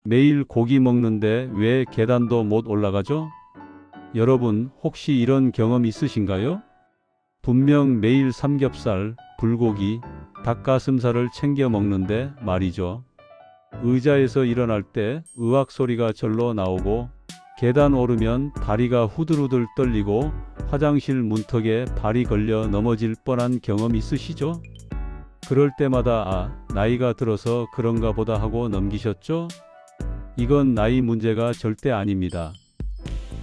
매일 고기 먹는데 왜 계단도 못 올라가죠? 여러분, 혹시 이런 경험 있으신가요? 분명 매일 삼겹살, 불고기, 닭가슴살을 챙겨 먹는데 말이죠. 의자에서 일어날 때 으악 소리가 절로 나오고, 계단 오르면 다리가 후들후들 떨리고, 화장실 문턱에 발이 걸려 넘어질 뻔한 경험 있으시죠? 그럴 때마다 나이가 들어서 그런가 보다 하고 넘기셨죠? 이건 나이 문제가 절대 아닙니다.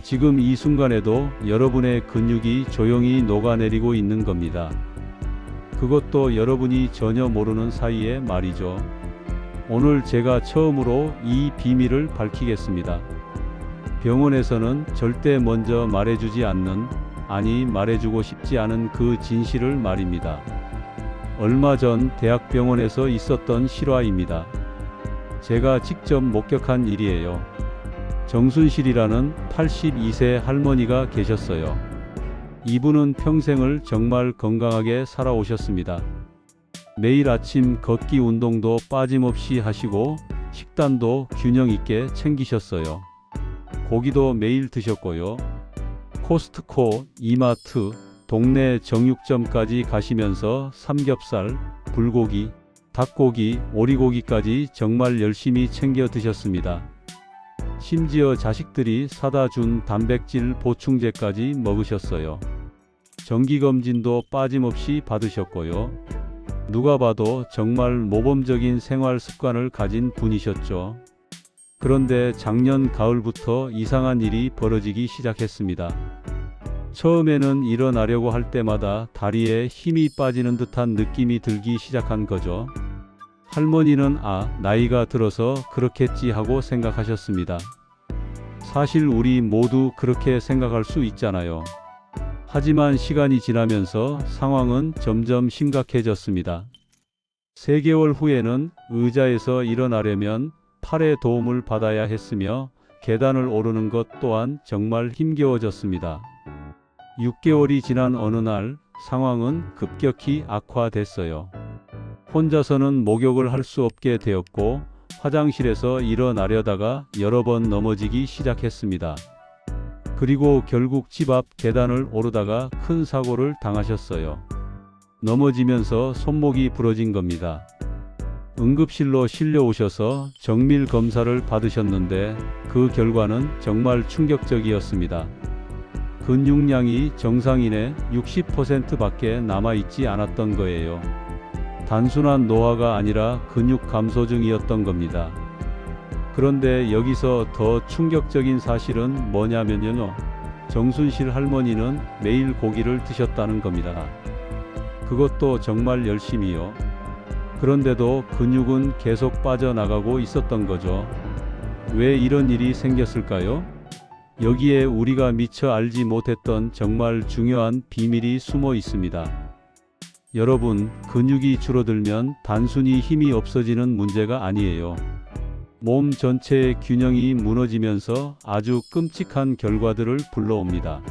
지금 이 순간에도 여러분의 근육이 조용히 녹아내리고 있는 겁니다. 그것도 여러분이 전혀 모르는 사이에 말이죠. 오늘 제가 처음으로 이 비밀을 밝히겠습니다. 병원에서는 절대 먼저 말해주지 않는, 말해주고 싶지 않은 그 진실을 말입니다. 얼마 전 대학병원에서 있었던 실화입니다. 제가 직접 목격한 일이에요. 정순실이라는 82세 할머니가 계셨어요. 이분은 평생을 정말 건강하게 살아오셨습니다. 매일 아침 걷기 운동도 빠짐없이 하시고 식단도 균형 있게 챙기셨어요. 고기도 매일 드셨고요. 코스트코, 이마트, 동네 정육점까지 가시면서 삼겹살, 불고기, 닭고기, 오리고기까지 정말 열심히 챙겨 드셨습니다. 심지어 자식들이 사다 준 단백질 보충제까지 먹으셨어요. 정기검진도 빠짐없이 받으셨고요. 누가 봐도 정말 모범적인 생활 습관을 가진 분이셨죠. 그런데 작년 가을부터 이상한 일이 벌어지기 시작했습니다. 처음에는 일어나려고 할 때마다 다리에 힘이 빠지는 듯한 느낌이 들기 시작한 거죠. 할머니는 나이가 들어서 그렇겠지 하고 생각하셨습니다. 사실 우리 모두 그렇게 생각할 수 있잖아요. 하지만 시간이 지나면서 상황은 점점 심각해졌습니다. 3개월 후에는 의자에서 일어나려면 팔의 도움을 받아야 했으며 계단을 오르는 것 또한 정말 힘겨워졌습니다. 6개월이 지난 어느 날 상황은 급격히 악화됐어요. 혼자서는 목욕을 할 수 없게 되었고 화장실에서 일어나려다가 여러 번 넘어지기 시작했습니다. 그리고 결국 집 앞 계단을 오르다가 큰 사고를 당하셨어요. 넘어지면서 손목이 부러진 겁니다. 응급실로 실려오셔서 정밀 검사를 받으셨는데 그 결과는 정말 충격적이었습니다. 근육량이 정상인의 60%밖에 남아있지 않았던 거예요. 단순한 노화가 아니라 근육 감소증이었던 겁니다. 그런데 여기서 더 충격적인 사실은 뭐냐면요. 정순실 할머니는 매일 고기를 드셨다는 겁니다. 그것도 정말 열심히요. 그런데도 근육은 계속 빠져나가고 있었던 거죠. 왜 이런 일이 생겼을까요? 여기에 우리가 미처 알지 못했던 정말 중요한 비밀이 숨어 있습니다. 여러분, 근육이 줄어들면 단순히 힘이 없어지는 문제가 아니에요. 몸 전체의 균형이 무너지면서 아주 끔찍한 결과들을 불러옵니다.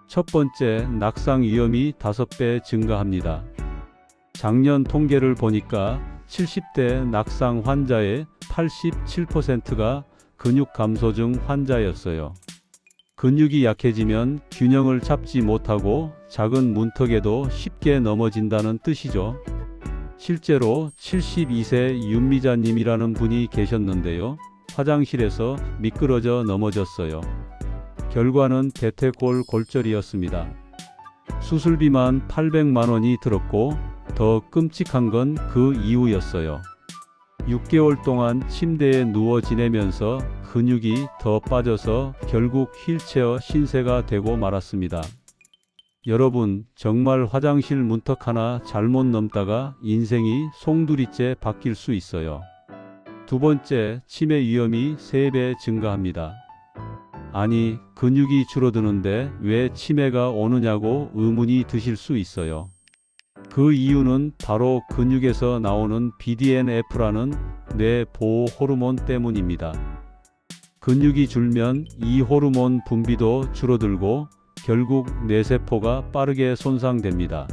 첫 번째, 낙상 위험이 5배 증가합니다. 작년 통계를 보니까 70대 낙상 환자의 87%가 근육 감소증 환자였어요. 근육이 약해지면 균형을 잡지 못하고 작은 문턱에도 쉽게 넘어진다는 뜻이죠. 실제로 72세 윤미자님이라는 분이 계셨는데요. 화장실에서 미끄러져 넘어졌어요. 결과는 대퇴골 골절이었습니다. 수술비만 800만 원이 들었고 더 끔찍한 건 그 이후였어요. 6개월 동안 침대에 누워 지내면서 근육이 더 빠져서 결국 휠체어 신세가 되고 말았습니다. 여러분, 정말 화장실 문턱 하나 잘못 넘다가 인생이 송두리째 바뀔 수 있어요. 두 번째, 치매 위험이 3배 증가합니다. 아니, 근육이 줄어드는데 왜 치매가 오느냐고 의문이 드실 수 있어요. 그 이유는 바로 근육에서 나오는 BDNF라는 뇌 보호 호르몬 때문입니다. 근육이 줄면 이 호르몬 분비도 줄어들고 결국 뇌세포가 빠르게 손상됩니다.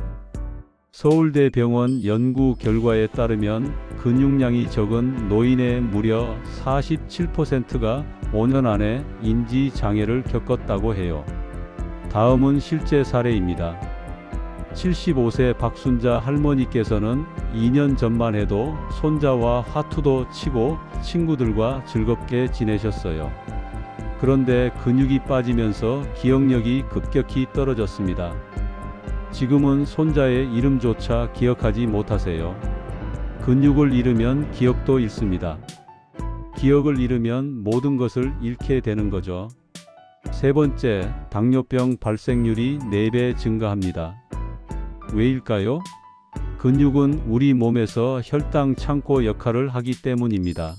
서울대병원 연구 결과에 따르면 근육량이 적은 노인의 무려 47%가 5년 안에 인지 장애를 겪었다고 해요. 다음은 실제 사례입니다. 75세 박순자 할머니께서는 2년 전만 해도 손자와 화투도 치고 친구들과 즐겁게 지내셨어요. 그런데 근육이 빠지면서 기억력이 급격히 떨어졌습니다. 지금은 손자의 이름조차 기억하지 못하세요. 근육을 잃으면 기억도 잃습니다. 기억을 잃으면 모든 것을 잃게 되는 거죠. 세 번째, 당뇨병 발생률이 4배 증가합니다. 왜일까요? 근육은 우리 몸에서 혈당 창고 역할을 하기 때문입니다.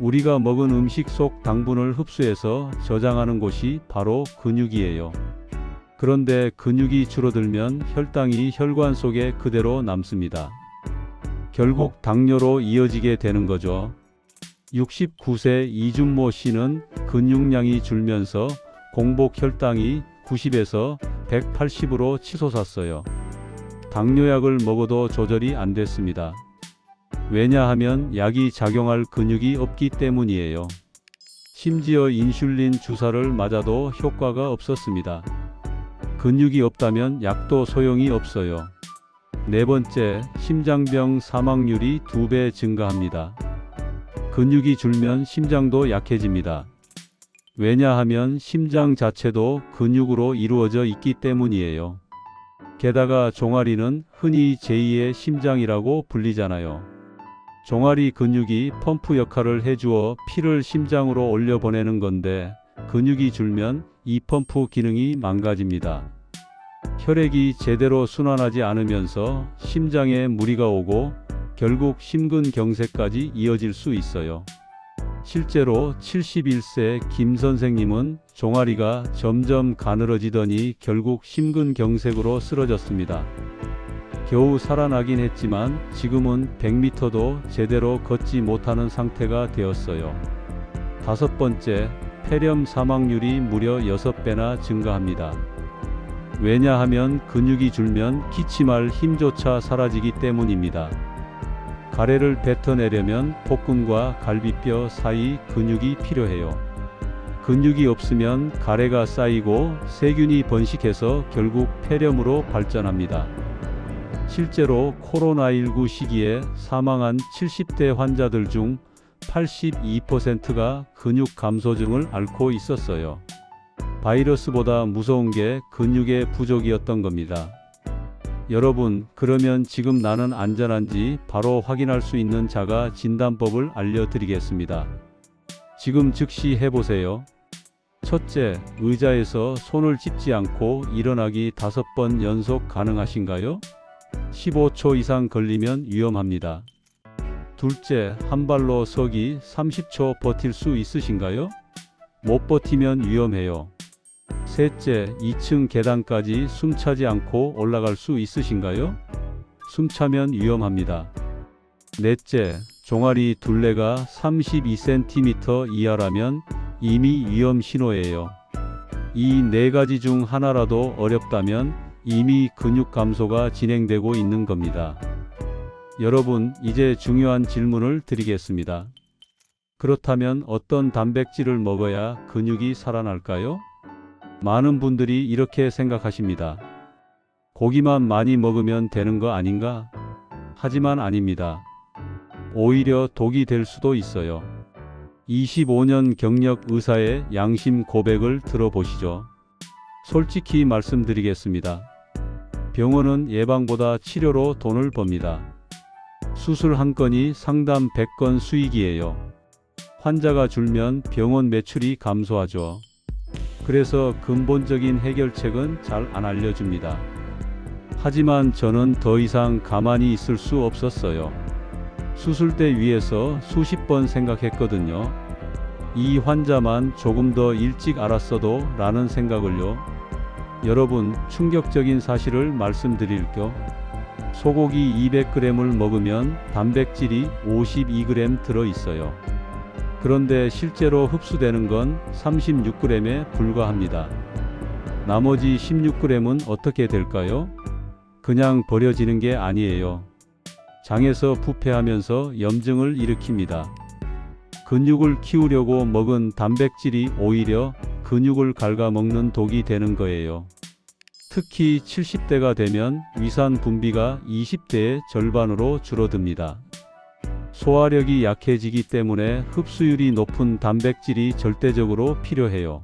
우리가 먹은 음식 속 당분을 흡수해서 저장하는 곳이 바로 근육이에요. 그런데 근육이 줄어들면 혈당이 혈관 속에 그대로 남습니다. 결국 당뇨로 이어지게 되는 거죠. 69세 이준모 씨는 근육량이 줄면서 공복 혈당이 90에서 180으로 치솟았어요. 당뇨약을 먹어도 조절이 안 됐습니다. 왜냐하면 약이 작용할 근육이 없기 때문이에요. 심지어 인슐린 주사를 맞아도 효과가 없었습니다. 근육이 없다면 약도 소용이 없어요. 네 번째, 심장병 사망률이 2배 증가합니다. 근육이 줄면 심장도 약해집니다. 왜냐하면 심장 자체도 근육으로 이루어져 있기 때문이에요. 게다가 종아리는 흔히 제2의 심장이라고 불리잖아요. 종아리 근육이 펌프 역할을 해주어 피를 심장으로 올려보내는 건데 근육이 줄면 이 펌프 기능이 망가집니다. 혈액이 제대로 순환하지 않으면서 심장에 무리가 오고 결국 심근경색까지 이어질 수 있어요. 실제로 71세 김 선생님은 종아리가 점점 가늘어지더니 결국 심근경색으로 쓰러졌습니다. 겨우 살아나긴 했지만 지금은 100m도 제대로 걷지 못하는 상태가 되었어요. 다섯 번째, 폐렴 사망률이 무려 6배나 증가합니다. 왜냐하면 근육이 줄면 기침할 힘조차 사라지기 때문입니다. 가래를 뱉어내려면 복근과 갈비뼈 사이 근육이 필요해요. 근육이 없으면 가래가 쌓이고 세균이 번식해서 결국 폐렴으로 발전합니다. 실제로 코로나19 시기에 사망한 70대 환자들 중 82%가 근육 감소증을 앓고 있었어요. 바이러스보다 무서운 게 근육의 부족이었던 겁니다. 여러분, 그러면 지금 나는 안전한지 바로 확인할 수 있는 자가 진단법을 알려드리겠습니다. 지금 즉시 해보세요. 첫째, 의자에서 손을 짚지 않고 일어나기 5번 연속 가능하신가요? 15초 이상 걸리면 위험합니다. 둘째, 한 발로 서기 30초 버틸 수 있으신가요? 못 버티면 위험해요. 셋째, 2층 계단까지 숨차지 않고 올라갈 수 있으신가요? 숨차면 위험합니다. 넷째, 종아리 둘레가 32cm 이하라면 이미 위험 신호예요. 이 네 가지 중 하나라도 어렵다면 이미 근육 감소가 진행되고 있는 겁니다. 여러분, 이제 중요한 질문을 드리겠습니다. 그렇다면 어떤 단백질을 먹어야 근육이 살아날까요? 많은 분들이 이렇게 생각하십니다. 고기만 많이 먹으면 되는 거 아닌가? 하지만 아닙니다. 오히려 독이 될 수도 있어요. 25년 경력 의사의 양심 고백을 들어보시죠. 솔직히 말씀드리겠습니다. 병원은 예방보다 치료로 돈을 법니다. 수술 한 건이 상담 100건 수익이에요. 환자가 줄면 병원 매출이 감소하죠. 그래서 근본적인 해결책은 잘 안 알려줍니다. 하지만 저는 더 이상 가만히 있을 수 없었어요. 수술대 위에서 수십 번 생각했거든요. 이 환자만 조금 더 일찍 알았어도 라는 생각을요. 여러분, 충격적인 사실을 말씀드릴 겸 소고기 200g을 먹으면 단백질이 52g 들어있어요. 그런데 실제로 흡수되는 건 36g에 불과합니다. 나머지 16g은 어떻게 될까요? 그냥 버려지는 게 아니에요. 장에서 부패하면서 염증을 일으킵니다. 근육을 키우려고 먹은 단백질이 오히려 근육을 갉아먹는 독이 되는 거예요. 특히 70대가 되면 위산 분비가 20대의 절반으로 줄어듭니다. 소화력이 약해지기 때문에 흡수율이 높은 단백질이 절대적으로 필요해요.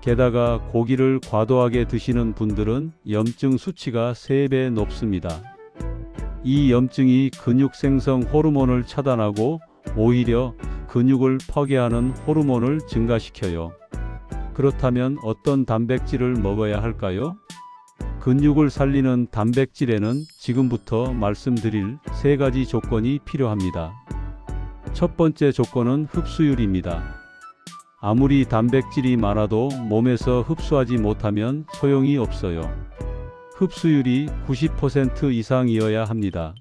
게다가 고기를 과도하게 드시는 분들은 염증 수치가 3배 높습니다. 이 염증이 근육 생성 호르몬을 차단하고 오히려 근육을 파괴하는 호르몬을 증가시켜요. 그렇다면 어떤 단백질을 먹어야 할까요? 근육을 살리는 단백질에는 지금부터 말씀드릴 3가지 조건이 필요합니다. 첫 번째 조건은 흡수율입니다. 아무리 단백질이 많아도 몸에서 흡수하지 못하면 소용이 없어요. 흡수율이 90% 이상이어야 합니다.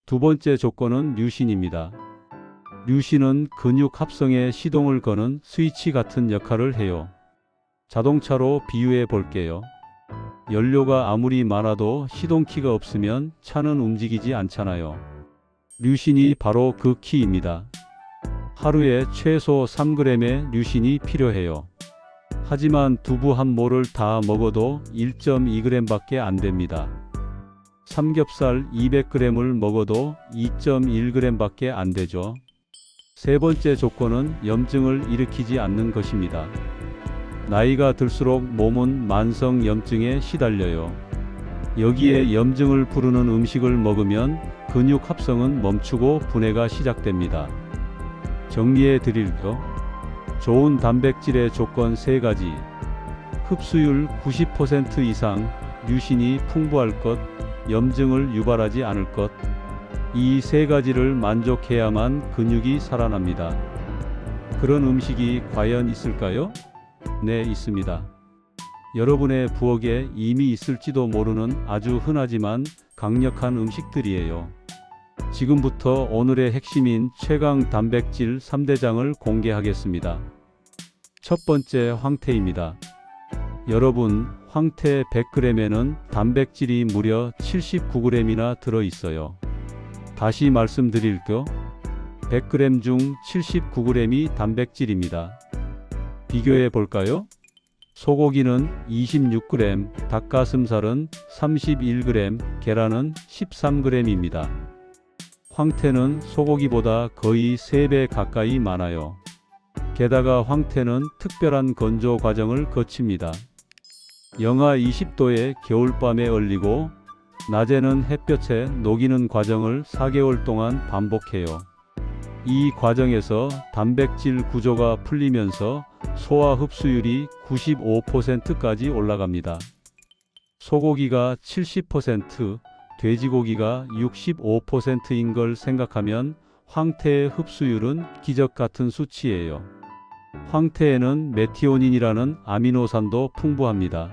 두 번째 조건은 류신입니다. 류신은 근육 합성에 시동을 거는 스위치 같은 역할을 해요. 자동차로 비유해 볼게요. 연료가 아무리 많아도 시동키가 없으면 차는 움직이지 않잖아요. 류신이 바로 그 키입니다. 하루에 최소 3g의 류신이 필요해요. 하지만 두부 한 모를 다 먹어도 1.2g밖에 안 됩니다. 삼겹살 200g을 먹어도 2.1g밖에 안 되죠. 세 번째 조건은 염증을 일으키지 않는 것입니다. 나이가 들수록 몸은 만성 염증에 시달려요. 여기에 염증을 부르는 음식을 먹으면 근육 합성은 멈추고 분해가 시작됩니다. 정리해 드릴게요. 좋은 단백질의 조건 3가지. 흡수율 90% 이상, 류신이 풍부할 것, 염증을 유발하지 않을 것. 이 3가지를 만족해야만 근육이 살아납니다. 그런 음식이 과연 있을까요? 네, 있습니다. 여러분의 부엌에 이미 있을지도 모르는 아주 흔하지만 강력한 음식들이에요. 지금부터 오늘의 핵심인 최강 단백질 3대장을 공개하겠습니다. 첫 번째, 황태입니다. 여러분, 황태 100g에는 단백질이 무려 79g이나 들어있어요. 다시 말씀드릴게요. 100g 중 79g이 단백질입니다. 비교해 볼까요? 소고기는 26g, 닭가슴살은 31g, 계란은 13g입니다. 황태는 소고기보다 거의 3배 가까이 많아요. 게다가 황태는 특별한 건조 과정을 거칩니다. 영하 20도의 겨울밤에 얼리고 낮에는 햇볕에 녹이는 과정을 4개월 동안 반복해요. 이 과정에서 단백질 구조가 풀리면서 소화 흡수율이 95%까지 올라갑니다. 소고기가 70%, 돼지고기가 65%인 걸 생각하면 황태의 흡수율은 기적 같은 수치예요. 황태에는 메티오닌이라는 아미노산도 풍부합니다.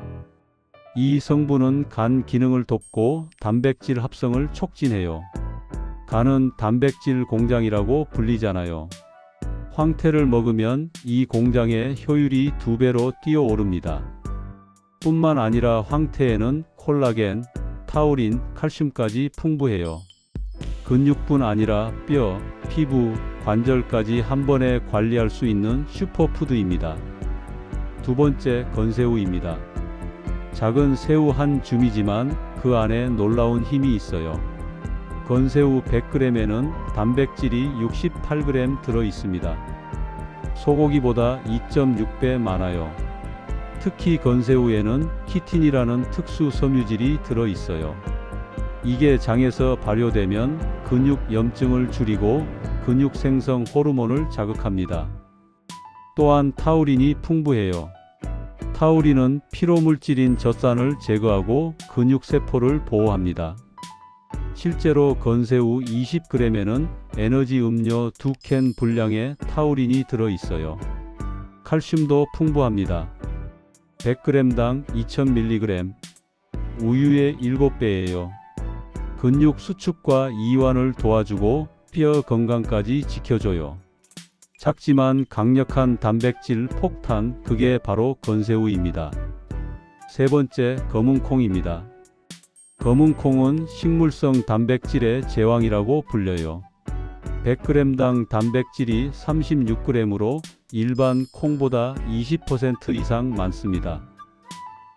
이 성분은 간 기능을 돕고 단백질 합성을 촉진해요. 간은 단백질 공장이라고 불리잖아요. 황태를 먹으면 이 공장의 효율이 2배로 뛰어오릅니다. 뿐만 아니라 황태에는 콜라겐, 타우린, 칼슘까지 풍부해요. 근육뿐 아니라 뼈, 피부, 관절까지 한 번에 관리할 수 있는 슈퍼푸드입니다. 두 번째, 건새우입니다. 작은 새우 한 줌이지만 그 안에 놀라운 힘이 있어요. 건새우 100g에는 단백질이 68g 들어 있습니다. 소고기보다 2.6배 많아요. 특히 건새우에는 키틴이라는 특수 섬유질이 들어 있어요. 이게 장에서 발효되면 근육 염증을 줄이고 근육 생성 호르몬을 자극합니다. 또한 타우린이 풍부해요. 타우린은 피로물질인 젖산을 제거하고 근육 세포를 보호합니다. 실제로 건새우 20g에는 에너지 음료 2캔 분량의 타우린이 들어 있어요. 칼슘도 풍부합니다. 100g당 2000mg, 우유의 7배예요. 근육 수축과 이완을 도와주고 뼈 건강까지 지켜줘요. 작지만 강력한 단백질 폭탄, 그게 바로 건새우입니다. 세 번째, 검은콩입니다. 검은 콩은 식물성 단백질의 제왕이라고 불려요. 100g당 단백질이 36g으로 일반 콩보다 20% 이상 많습니다.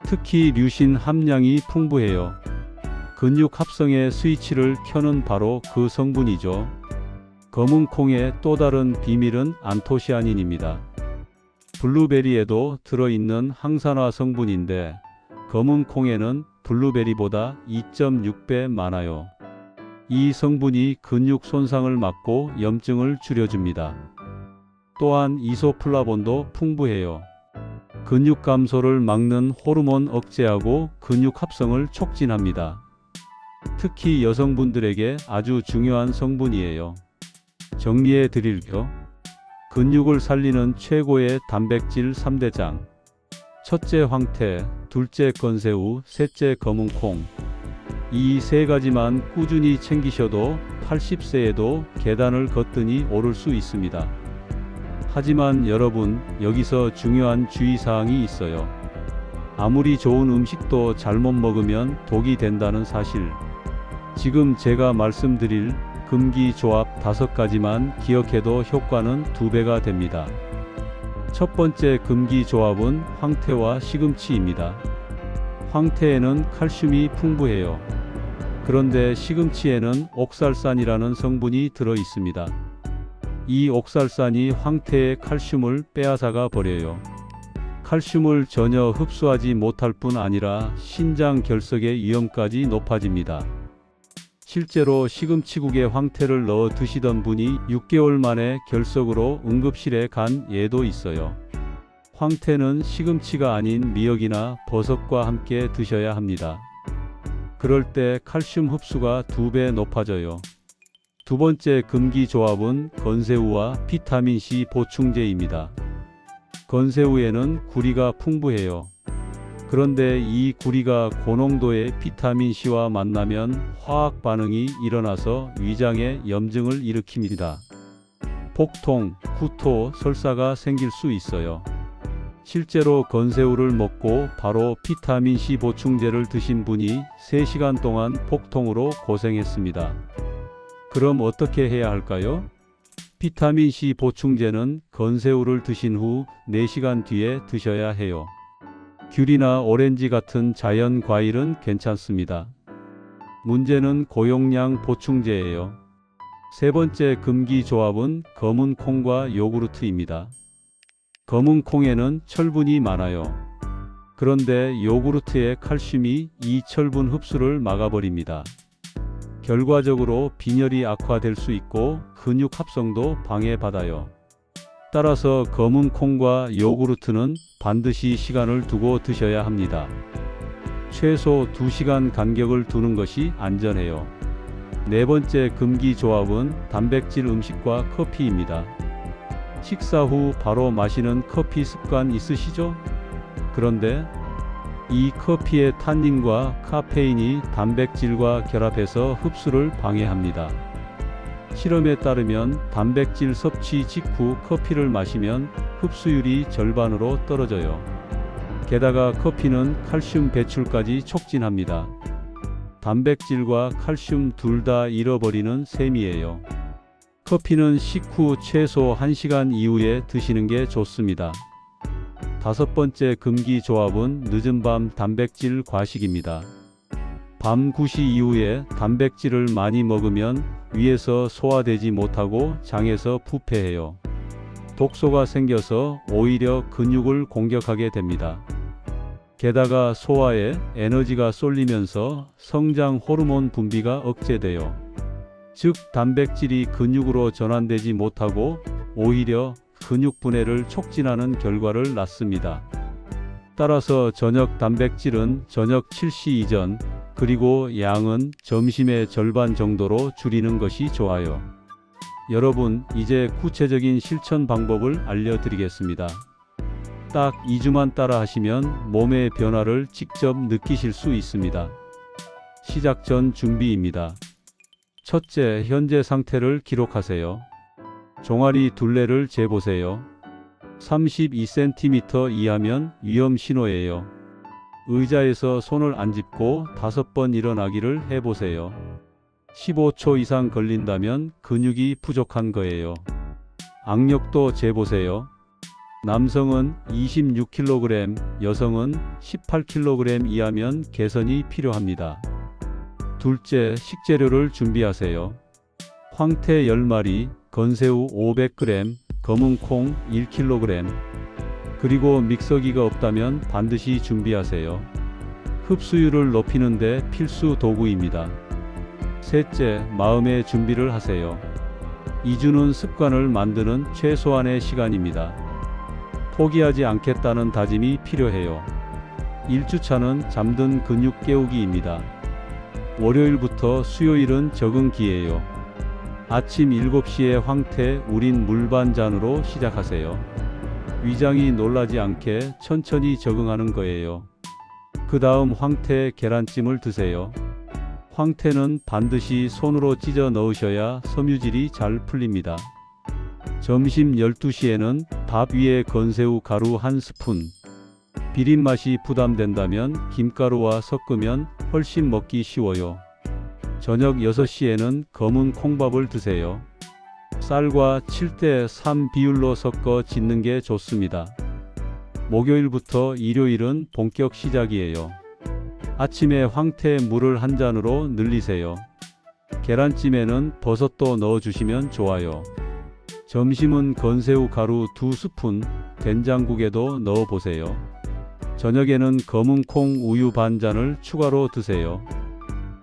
특히 류신 함량이 풍부해요. 근육 합성의 스위치를 켜는 바로 그 성분이죠. 검은 콩의 또 다른 비밀은 안토시아닌입니다. 블루베리에도 들어있는 항산화 성분인데 검은 콩에는 블루베리보다 2.6배 많아요. 이 성분이 근육 손상을 막고 염증을 줄여줍니다. 또한 이소플라본도 풍부해요. 근육 감소를 막는 호르몬 억제하고 근육 합성을 촉진합니다. 특히 여성분들에게 아주 중요한 성분이에요. 정리해 드릴게요. 근육을 살리는 최고의 단백질 3대장. 첫째 황태, 둘째 건새우, 셋째 검은 콩. 이 세 가지만 꾸준히 챙기셔도 80세에도 계단을 걷더니 오를 수 있습니다. 하지만 여러분, 여기서 중요한 주의사항이 있어요. 아무리 좋은 음식도 잘못 먹으면 독이 된다는 사실. 지금 제가 말씀드릴 금기 조합 5가지만 기억해도 효과는 2배가 됩니다. 첫 번째 금기 조합은 황태와 시금치입니다. 황태에는 칼슘이 풍부해요. 그런데 시금치에는 옥살산이라는 성분이 들어 있습니다. 이 옥살산이 황태의 칼슘을 빼앗아가 버려요. 칼슘을 전혀 흡수하지 못할 뿐 아니라 신장 결석의 위험까지 높아집니다. 실제로 시금치국에 황태를 넣어 드시던 분이 6개월 만에 결석으로 응급실에 간 예도 있어요. 황태는 시금치가 아닌 미역이나 버섯과 함께 드셔야 합니다. 그럴 때 칼슘 흡수가 2배 높아져요. 두 번째 금기 조합은 건새우와 비타민C 보충제입니다. 건새우에는 구리가 풍부해요. 그런데 이 구리가 고농도의 비타민C와 만나면 화학 반응이 일어나서 위장에 염증을 일으킵니다. 복통, 구토, 설사가 생길 수 있어요. 실제로 건새우를 먹고 바로 비타민C 보충제를 드신 분이 3시간 동안 복통으로 고생했습니다. 그럼 어떻게 해야 할까요? 비타민C 보충제는 건새우를 드신 후 4시간 뒤에 드셔야 해요. 귤이나 오렌지 같은 자연 과일은 괜찮습니다. 문제는 고용량 보충제예요. 세 번째 금기 조합은 검은 콩과 요구르트입니다. 검은 콩에는 철분이 많아요. 그런데 요구르트의 칼슘이 이 철분 흡수를 막아버립니다. 결과적으로 빈혈이 악화될 수 있고 근육 합성도 방해받아요. 따라서 검은 콩과 요구르트는 반드시 시간을 두고 드셔야 합니다. 최소 2시간 간격을 두는 것이 안전해요. 네 번째 금기 조합은 단백질 음식과 커피입니다. 식사 후 바로 마시는 커피 습관 있으시죠? 그런데 이 커피의 탄닌과 카페인이 단백질과 결합해서 흡수를 방해합니다. 실험에 따르면 단백질 섭취 직후 커피를 마시면 흡수율이 절반으로 떨어져요. 게다가 커피는 칼슘 배출까지 촉진합니다. 단백질과 칼슘 둘 다 잃어버리는 셈이에요. 커피는 식후 최소 1시간 이후에 드시는 게 좋습니다. 다섯 번째 금기 조합은 늦은 밤 단백질 과식입니다. 밤 9시 이후에 단백질을 많이 먹으면 위에서 소화되지 못하고 장에서 부패해요. 독소가 생겨서 오히려 근육을 공격하게 됩니다. 게다가 소화에 에너지가 쏠리면서 성장 호르몬 분비가 억제돼요. 즉 단백질이 근육으로 전환되지 못하고 오히려 근육 분해를 촉진하는 결과를 낳습니다. 따라서 저녁 단백질은 저녁 7시 이전, 그리고 양은 점심의 절반 정도로 줄이는 것이 좋아요. 여러분, 이제 구체적인 실천 방법을 알려드리겠습니다. 딱 2주만 따라 하시면 몸의 변화를 직접 느끼실 수 있습니다. 시작 전 준비입니다. 첫째, 현재 상태를 기록하세요. 종아리 둘레를 재보세요. 32cm 이하면 위험 신호예요. 의자에서 손을 안 짚고 5번 일어나기를 해보세요. 15초 이상 걸린다면 근육이 부족한 거예요. 악력도 재보세요. 남성은 26kg, 여성은 18kg 이하면 개선이 필요합니다. 둘째, 식재료를 준비하세요. 황태 10마리, 건새우 500g, 검은 콩 1kg. 그리고 믹서기가 없다면 반드시 준비하세요. 흡수율을 높이는 데 필수 도구입니다. 셋째, 마음의 준비를 하세요. 2주는 습관을 만드는 최소한의 시간입니다. 포기하지 않겠다는 다짐이 필요해요. 1주차는 잠든 근육 깨우기입니다. 월요일부터 수요일은 적응기예요. 아침 7시에 황태 우린 물 반 잔으로 시작하세요. 위장이 놀라지 않게 천천히 적응하는 거예요. 그 다음 황태 계란찜을 드세요. 황태는 반드시 손으로 찢어 넣으셔야 섬유질이 잘 풀립니다. 점심 12시에는 밥 위에 건새우 가루 1스푼. 비린 맛이 부담된다면 김가루와 섞으면 훨씬 먹기 쉬워요. 저녁 6시에는 검은 콩밥을 드세요. 쌀과 7대3 비율로 섞어 짓는 게 좋습니다. 목요일부터 일요일은 본격 시작이에요. 아침에 황태 물을 한 잔으로 늘리세요. 계란찜에는 버섯도 넣어주시면 좋아요. 점심은 건새우 가루 2스푼, 된장국에도 넣어보세요. 저녁에는 검은 콩 우유 반잔을 추가로 드세요.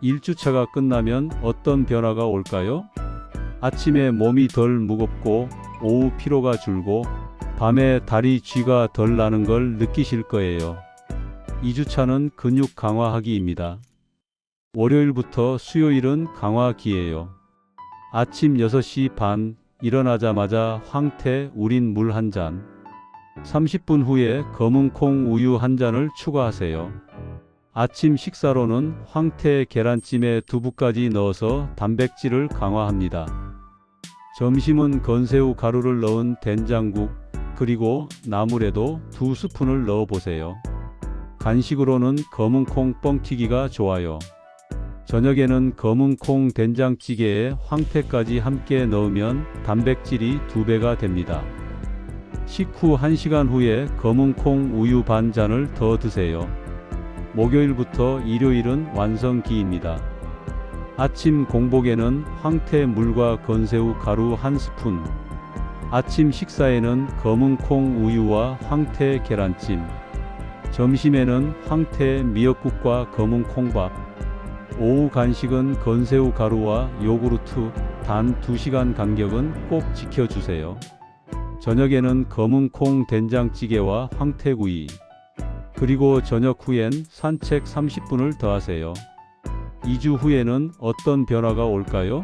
1주차가 끝나면 어떤 변화가 올까요? 아침에 몸이 덜 무겁고 오후 피로가 줄고 밤에 다리 쥐가 덜 나는 걸 느끼실 거예요. 2주차는 근육 강화하기입니다. 월요일부터 수요일은 강화기예요. 아침 6시 반 일어나자마자 황태 우린 물 한 잔. 30분 후에 검은 콩 우유 한 잔을 추가하세요. 아침 식사로는 황태 계란찜에 두부까지 넣어서 단백질을 강화합니다. 점심은 건새우 가루를 넣은 된장국, 그리고 나물에도 2스푼을 넣어보세요. 간식으로는 검은 콩 뻥튀기가 좋아요. 저녁에는 검은 콩 된장찌개에 황태까지 함께 넣으면 단백질이 2배가 됩니다. 식후 1시간 후에 검은 콩 우유 반 잔을 더 드세요. 목요일부터 일요일은 완성기입니다. 아침 공복에는 황태 물과 건새우 가루 1스푼. 아침 식사에는 검은 콩 우유와 황태 계란찜. 점심에는 황태 미역국과 검은 콩밥. 오후 간식은 건새우 가루와 요구르트, 단 2시간 간격은 꼭 지켜주세요. 저녁에는 검은 콩 된장찌개와 황태구이. 그리고 저녁 후엔 산책 30분을 더 하세요. 2주 후에는 어떤 변화가 올까요?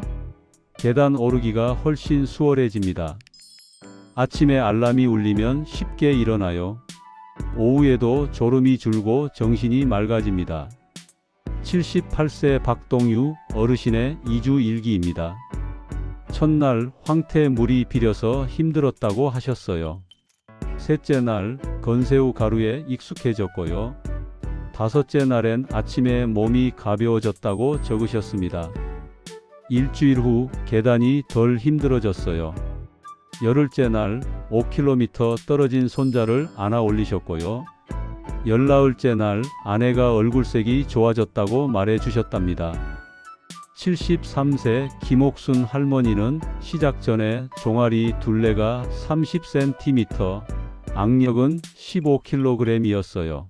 계단 오르기가 훨씬 수월해집니다. 아침에 알람이 울리면 쉽게 일어나요. 오후에도 졸음이 줄고 정신이 맑아집니다. 78세 박동유 어르신의 2주 일기입니다. 첫날 황태 물이 비려서 힘들었다고 하셨어요. 셋째 날 건새우 가루에 익숙해졌고요. 다섯째 날엔 아침에 몸이 가벼워졌다고 적으셨습니다. 일주일 후 계단이 덜 힘들어졌어요. 열흘째 날 5km 떨어진 손자를 안아 올리셨고요. 열나흘째 날 아내가 얼굴색이 좋아졌다고 말해 주셨답니다. 73세 김옥순 할머니는 시작 전에 종아리 둘레가 30cm, 악력은 15kg이었어요.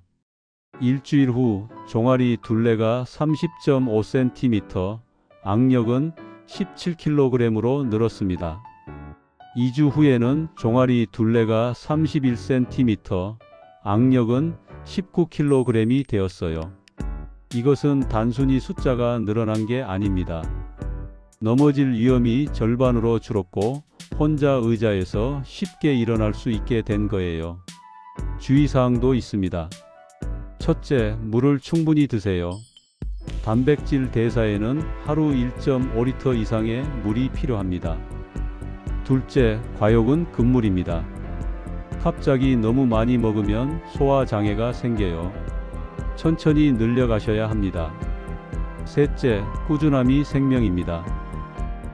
일주일 후 종아리 둘레가 30.5cm, 악력은 17kg으로 늘었습니다. 2주 후에는 종아리 둘레가 31cm, 악력은 19kg이 되었어요. 이것은 단순히 숫자가 늘어난 게 아닙니다. 넘어질 위험이 절반으로 줄었고 혼자 의자에서 쉽게 일어날 수 있게 된 거예요. 주의사항도 있습니다. 첫째, 물을 충분히 드세요. 단백질 대사에는 하루 1.5리터 이상의 물이 필요합니다. 둘째, 과욕은 금물입니다. 갑자기 너무 많이 먹으면 소화 장애가 생겨요. 천천히 늘려가셔야 합니다. 셋째, 꾸준함이 생명입니다.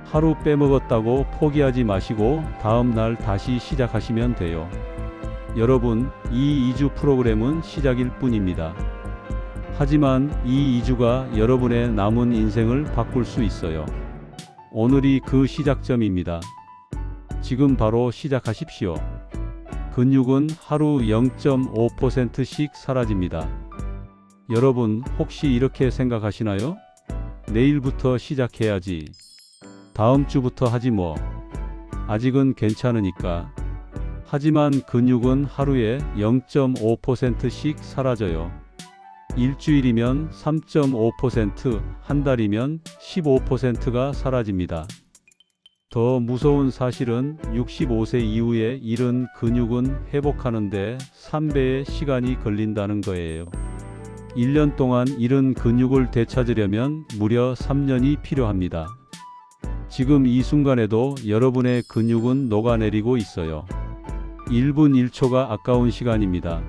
하루 빼먹었다고 포기하지 마시고 다음 날 다시 시작하시면 돼요. 여러분, 이 2주 프로그램은 시작일 뿐입니다. 하지만 이 2주가 여러분의 남은 인생을 바꿀 수 있어요. 오늘이 그 시작점입니다. 지금 바로 시작하십시오. 근육은 하루 0.5%씩 사라집니다. 여러분, 혹시 이렇게 생각하시나요? 내일부터 시작해야지. 다음 주부터 하지 뭐. 아직은 괜찮으니까. 하지만 근육은 하루에 0.5%씩 사라져요. 일주일이면 3.5%, 한 달이면 15%가 사라집니다. 더 무서운 사실은 65세 이후에 잃은 근육은 회복하는데 3배의 시간이 걸린다는 거예요. 1년 동안 잃은 근육을 되찾으려면 무려 3년이 필요합니다. 지금 이 순간에도 여러분의 근육은 녹아내리고 있어요. 1분 1초가 아까운 시간입니다.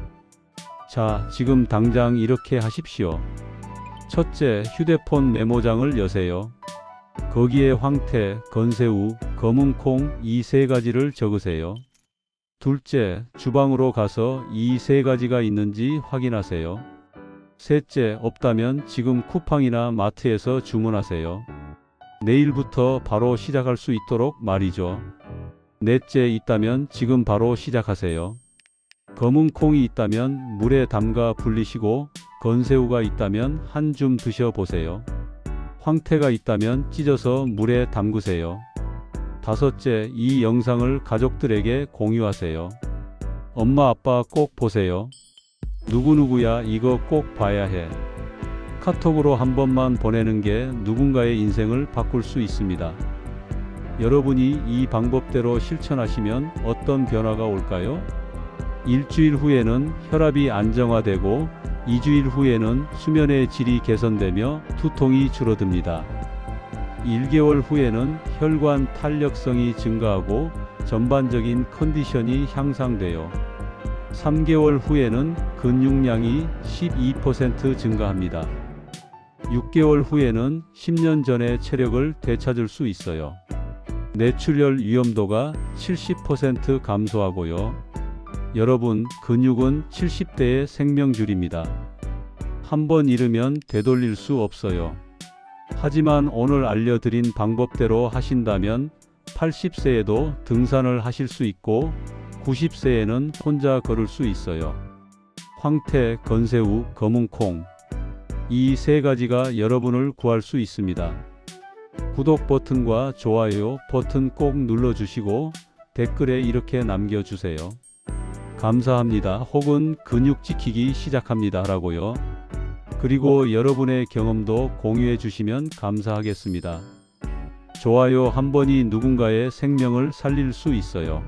자, 지금 당장 이렇게 하십시오. 첫째, 휴대폰 메모장을 여세요. 거기에 황태, 건새우, 검은콩 이 세 가지를 적으세요. 둘째, 주방으로 가서 이 세 가지가 있는지 확인하세요. 셋째, 없다면 지금 쿠팡이나 마트에서 주문하세요. 내일부터 바로 시작할 수 있도록 말이죠. 넷째, 있다면 지금 바로 시작하세요. 검은 콩이 있다면 물에 담가 불리시고, 건새우가 있다면 한 줌 드셔보세요. 황태가 있다면 찢어서 물에 담그세요. 다섯째, 이 영상을 가족들에게 공유하세요. 엄마, 아빠 꼭 보세요. 누구누구야, 이거 꼭 봐야 해. 카톡으로 한 번만 보내는 게 누군가의 인생을 바꿀 수 있습니다. 여러분이 이 방법대로 실천하시면 어떤 변화가 올까요? 일주일 후에는 혈압이 안정화되고 2주일 후에는 수면의 질이 개선되며 두통이 줄어듭니다. 1개월 후에는 혈관 탄력성이 증가하고 전반적인 컨디션이 향상돼요. 3개월 후에는 근육량이 12% 증가합니다. 6개월 후에는 10년 전의 체력을 되찾을 수 있어요. 뇌출혈 위험도가 70% 감소하고요. 여러분, 근육은 70대의 생명줄입니다. 한번 잃으면 되돌릴 수 없어요. 하지만 오늘 알려드린 방법대로 하신다면 80세에도 등산을 하실 수 있고 90세에는 혼자 걸을 수 있어요. 황태, 건새우, 검은콩 이 세 가지가 여러분을 구할 수 있습니다. 구독 버튼과 좋아요 버튼 꼭 눌러주시고 댓글에 이렇게 남겨주세요. 감사합니다. 혹은 근육 지키기 시작합니다 라고요. 그리고 여러분의 경험도 공유해 주시면 감사하겠습니다. 좋아요 한 번이 누군가의 생명을 살릴 수 있어요.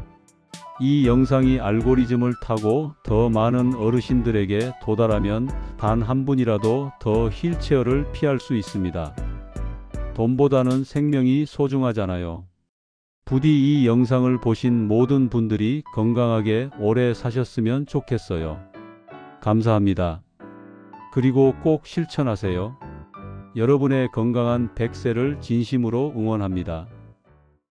이 영상이 알고리즘을 타고 더 많은 어르신들에게 도달하면 단 한 분이라도 더 휠체어를 피할 수 있습니다. 돈보다는 생명이 소중하잖아요. 부디 이 영상을 보신 모든 분들이 건강하게 오래 사셨으면 좋겠어요. 감사합니다. 그리고 꼭 실천하세요. 여러분의 건강한 100세를 진심으로 응원합니다.